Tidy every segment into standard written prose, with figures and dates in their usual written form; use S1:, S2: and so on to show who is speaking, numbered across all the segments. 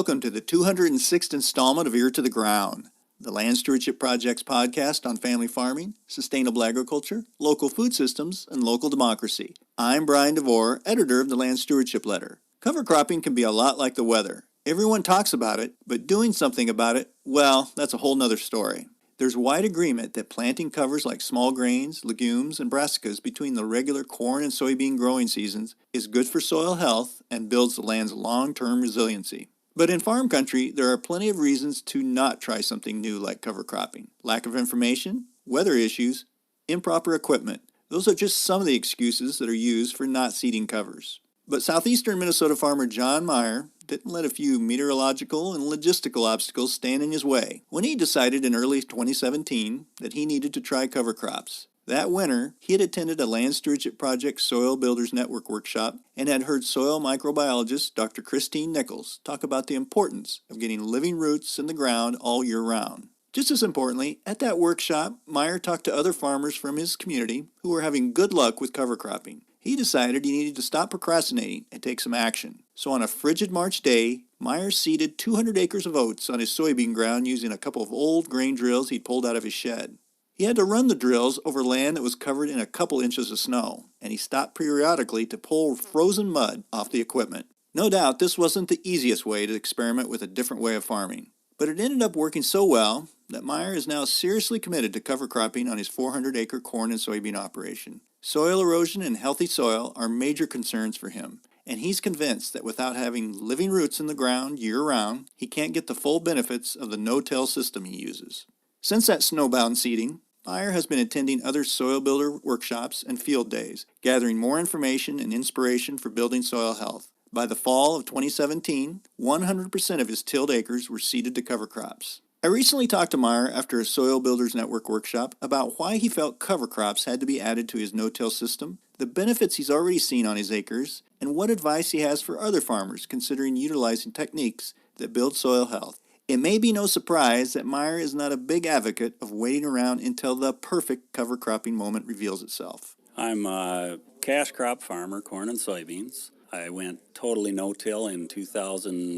S1: Welcome to the 206th installment of Ear to the Ground, the Land Stewardship Project's podcast on family farming, sustainable agriculture, local food systems, and local democracy. I'm Brian DeVore, editor of the Land Stewardship Letter. Cover cropping can be a lot like the weather. Everyone talks about it, but doing something about it, well, that's a whole nother story. There's wide agreement that planting covers like small grains, legumes, and brassicas between the regular corn and soybean growing seasons is good for soil health and builds the land's long-term resiliency. But in farm country, there are plenty of reasons to not try something new like cover cropping. Lack of information, weather issues, improper equipment. Those are just some of the excuses that are used for not seeding covers. But southeastern Minnesota farmer John Meyer didn't let a few meteorological and logistical obstacles stand in his way when he decided in early 2017 that he needed to try cover crops. That winter, he had attended a Land Stewardship Project Soil Builders Network workshop and had heard soil microbiologist Dr. Christine Nichols talk about the importance of getting living roots in the ground all year round. Just as importantly, at that workshop, Meyer talked to other farmers from his community who were having good luck with cover cropping. He decided he needed to stop procrastinating and take some action. So on a frigid March day, Meyer seeded 200 acres of oats on his soybean ground using a couple of old grain drills he'd pulled out of his shed. He had to run the drills over land that was covered in a couple inches of snow, and he stopped periodically to pull frozen mud off the equipment. No doubt this wasn't the easiest way to experiment with a different way of farming, but it ended up working so well that Meyer is now seriously committed to cover cropping on his 400-acre corn and soybean operation. Soil erosion and healthy soil are major concerns for him, and he's convinced that without having living roots in the ground year-round, he can't get the full benefits of the no-till system he uses. Since that snowbound seeding, Meyer has been attending other soil builder workshops and field days, gathering more information and inspiration for building soil health. By the fall of 2017, 100% of his tilled acres were seeded to cover crops. I recently talked to Meyer after a Soil Builders Network workshop about why he felt cover crops had to be added to his no-till system, the benefits he's already seen on his acres, and what advice he has for other farmers considering utilizing techniques that build soil health. It may be no surprise that Meyer is not a big advocate of waiting around until the perfect cover cropping moment reveals itself.
S2: I'm a cash crop farmer, corn and soybeans. I went totally no-till in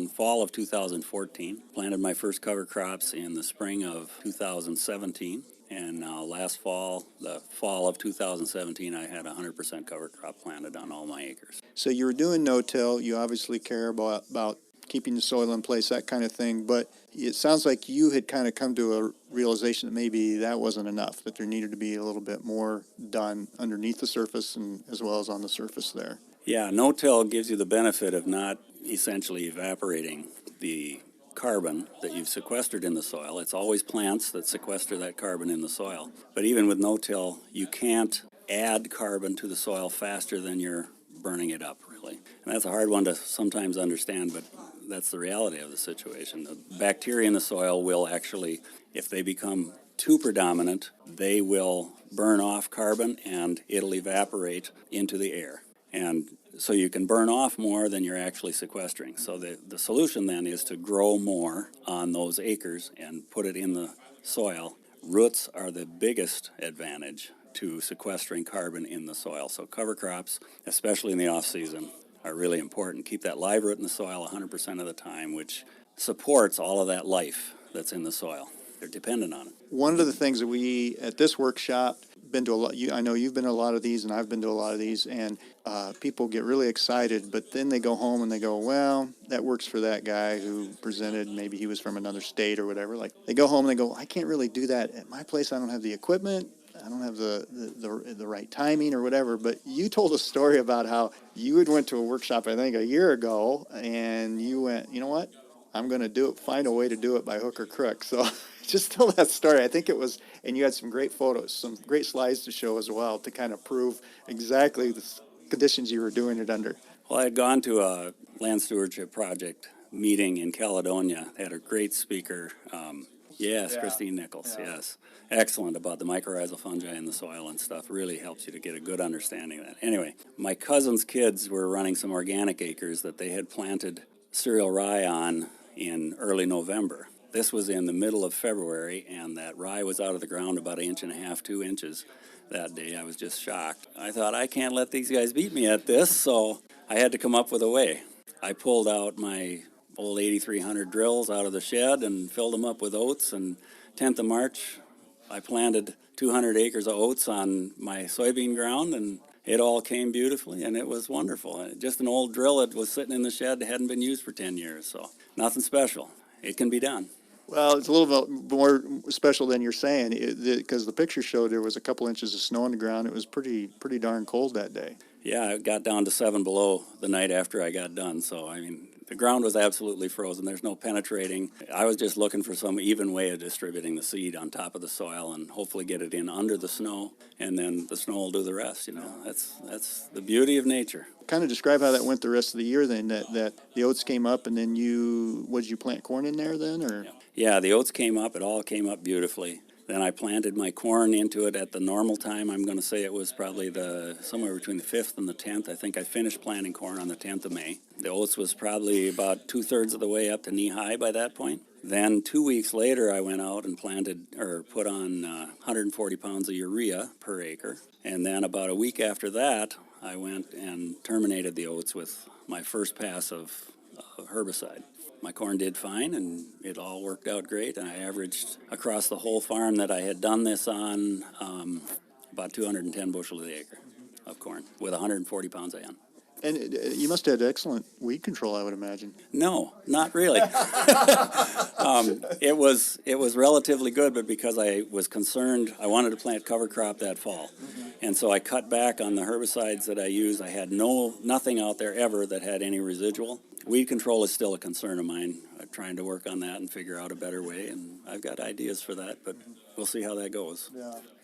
S2: fall of 2014. Planted my first cover crops in the spring of 2017. And last fall, the fall of 2017, I had 100% cover crop planted on all my acres.
S1: So you were doing no-till. You obviously care about keeping the soil in place, that kind of thing. But it sounds like you had kind of come to a realization that maybe that wasn't enough, that there needed to be a little bit more done underneath the surface and as well as on the surface there.
S2: Yeah, no-till gives you the benefit of not essentially evaporating the carbon that you've sequestered in the soil. It's always plants that sequester that carbon in the soil. But even with no-till, you can't add carbon to the soil faster than you're burning it up, really. And that's a hard one to sometimes understand, but that's the reality of the situation. The bacteria in the soil will actually, if they become too predominant, they will burn off carbon and it'll evaporate into the air. And so you can burn off more than you're actually sequestering. So the solution then is to grow more on those acres and put it in the soil. Roots are the biggest advantage to sequestering carbon in the soil. So cover crops, especially in the off-season, are really important. Keep that live root in the soil 100% of the time, which supports all of that life that's in the soil. They're dependent on it.
S1: One of the things that we, at this workshop, been to a lot. I know you've been to a lot of these, and I've been to a lot of these, and people get really excited, but then they go home and they go, well, that works for that guy who presented. Maybe he was from another state or whatever. Like, they go home and they go, I can't really do that at my place. I don't have the equipment. I don't have the right timing or whatever. But you told a story about how you had went to a workshop, I think, a year ago, and you went, you know what? I'm going to do it, find a way to do it by hook or crook. So just tell that story. I think it was, and you had some great photos, some great slides to show as well to kind of prove exactly the conditions you were doing it under.
S2: Well, I had gone to a Land Stewardship Project meeting in Caledonia. They had a great speaker. Christine Nichols, yeah. Yes. Excellent about the mycorrhizal fungi in the soil and stuff. Really helps you to get a good understanding of that. Anyway, my cousin's kids were running some organic acres that they had planted cereal rye on in early November. This was in the middle of February, and that rye was out of the ground about 1.5 inches, 2 inches that day. I was just shocked. I thought, I can't let these guys beat me at this, so I had to come up with a way. I pulled out my old 8300 drills out of the shed and filled them up with oats. And 10th of March, I planted 200 acres of oats on my soybean ground, and it all came beautifully, and it was wonderful. Just an old drill that was sitting in the shed that hadn't been used for 10 years, so nothing special. It can be done.
S1: Well, it's a little bit more special than you're saying, because the picture showed there was a couple inches of snow on the ground. It was pretty darn cold that day.
S2: Yeah, it got down to 7 below the night after I got done, so I mean, the ground was absolutely frozen. There's no penetrating. I was just looking for some even way of distributing the seed on top of the soil and hopefully get it in under the snow, and then the snow will do the rest. That's the beauty of nature.
S1: Kind of describe how that went the rest of the year then, that the oats came up, and then you plant corn in there then, or?
S2: Yeah, the oats came up. It all came up beautifully. Then I planted my corn into it at the normal time. I'm going to say it was probably somewhere between the 5th and the 10th. I think I finished planting corn on the 10th of May. The oats was probably about 2/3 of the way up to knee-high by that point. Then 2 weeks later, I went out and put on 140 pounds of urea per acre. And then about a week after that, I went and terminated the oats with my first pass of herbicide. My corn did fine, and it all worked out great. And I averaged across the whole farm that I had done this on about 210 bushel of the acre of corn with 140 pounds of N.
S1: And you must have had excellent weed control, I would imagine.
S2: No, not really. It was relatively good, but because I was concerned, I wanted to plant cover crop that fall. And so I cut back on the herbicides that I used. I had nothing out there ever that had any residual. Weed control is still a concern of mine. I'm trying to work on that and figure out a better way, and I've got ideas for that, but we'll see how that goes.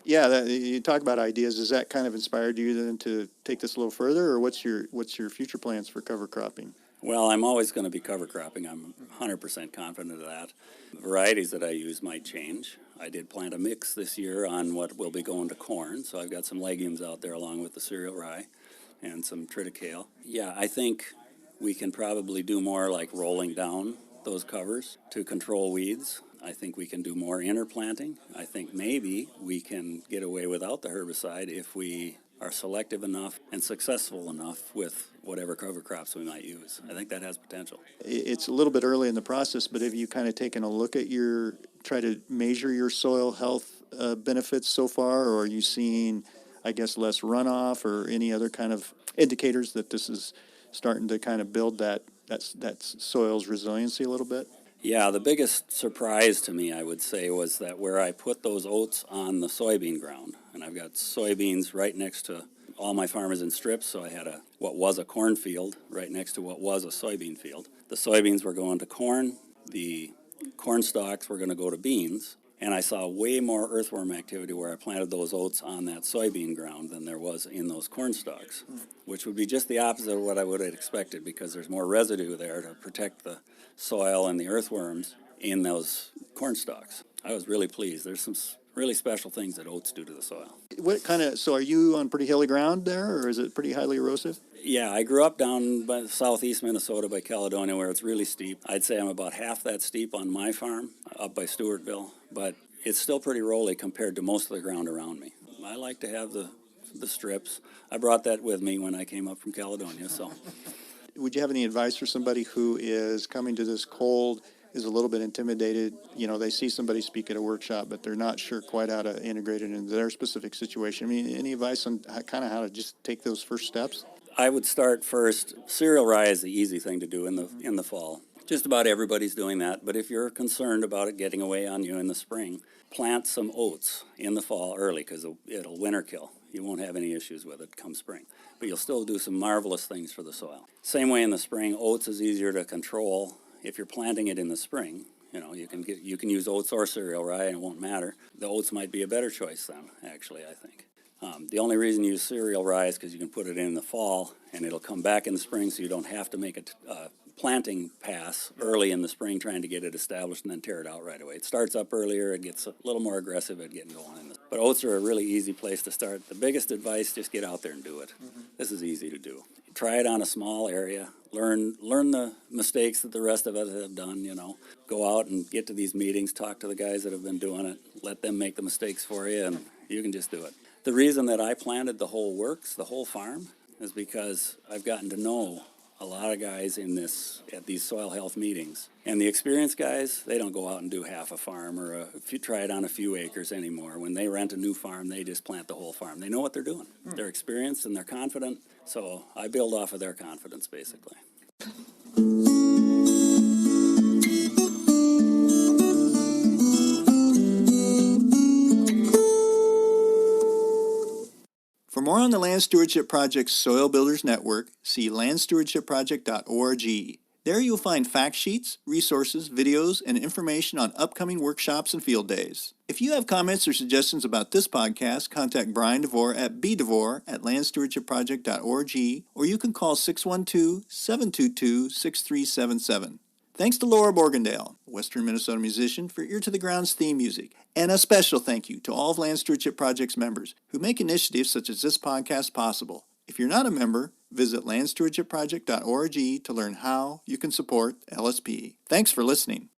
S1: Yeah, you talk about ideas. Has that kind of inspired you then to take this a little further, or what's your future plans for cover cropping?
S2: Well, I'm always going to be cover cropping. I'm 100% confident of that. The varieties that I use might change. I did plant a mix this year on what will be going to corn, so I've got some legumes out there along with the cereal rye and some triticale. Yeah, I think we can probably do more like rolling down those covers to control weeds. I think we can do more interplanting. I think maybe we can get away without the herbicide if we are selective enough and successful enough with whatever cover crops we might use. I think that has potential.
S1: It's a little bit early in the process, but have you kind of taken a look at try to measure your soil health benefits so far, or are you seeing, I guess, less runoff or any other kind of indicators that this is starting to kind of build that soil's resiliency a little bit?
S2: Yeah, the biggest surprise to me, I would say, was that where I put those oats on the soybean ground, and I've got soybeans right next to all my farm is in strips, so I had what was a cornfield right next to what was a soybean field. The soybeans were going to corn, the corn stalks were going to go to beans, and I saw way more earthworm activity where I planted those oats on that soybean ground than there was in those corn stalks, which would be just the opposite of what I would have expected, because there's more residue there to protect the soil and the earthworms in those corn stalks. I was really pleased. There's some really special things that oats do to the soil.
S1: So are you on pretty hilly ground there, or is it pretty highly erosive?
S2: Yeah, I grew up down by southeast Minnesota by Caledonia, where it's really steep. I'd say I'm about half that steep on my farm up by Stewartville, but it's still pretty rolly compared to most of the ground around me. I like to have the strips. I brought that with me when I came up from Caledonia, so.
S1: Would you have any advice for somebody who is coming to this cold, is a little bit intimidated? They see somebody speak at a workshop, but they're not sure quite how to integrate it into their specific situation. I mean, any advice on how to just take those first steps?
S2: I would start first. Cereal rye is the easy thing to do in the fall. Just about everybody's doing that, but if you're concerned about it getting away on you in the spring, plant some oats in the fall early, because it'll winter kill. You won't have any issues with it come spring, but you'll still do some marvelous things for the soil. Same way in the spring, oats is easier to control. If you're planting it in the spring, you can use oats or cereal rye and it won't matter. The oats might be a better choice then, actually, I think. The only reason you use cereal rye is because you can put it in the fall and it'll come back in the spring, so you don't have to make a planting pass early in the spring trying to get it established and then tear it out right away. It starts up earlier, it gets a little more aggressive at getting going. But oats are a really easy place to start. The biggest advice, just get out there and do it. This is easy to do. Try it on a small area. Learn the mistakes that the rest of us have done, Go out and get to these meetings, talk to the guys that have been doing it, let them make the mistakes for you, and you can just do it. The reason that I planted the whole works, the whole farm, is because I've gotten to know a lot of guys at these soil health meetings. And the experienced guys, they don't go out and do half a farm or if you try it on a few acres anymore. When they rent a new farm, they just plant the whole farm. They know what they're doing. They're experienced and they're confident. So I build off of their confidence, basically.
S1: For more on the Land Stewardship Project's Soil Builders Network, see landstewardshipproject.org. There you'll find fact sheets, resources, videos, and information on upcoming workshops and field days. If you have comments or suggestions about this podcast, contact Brian DeVore at bdevore@landstewardshipproject.org, or you can call 612-722-6377. Thanks to Laura Borgendale, a Western Minnesota musician, for Ear to the Ground's theme music. And a special thank you to all of Land Stewardship Project's members who make initiatives such as this podcast possible. If you're not a member, visit landstewardshipproject.org to learn how you can support LSP. Thanks for listening.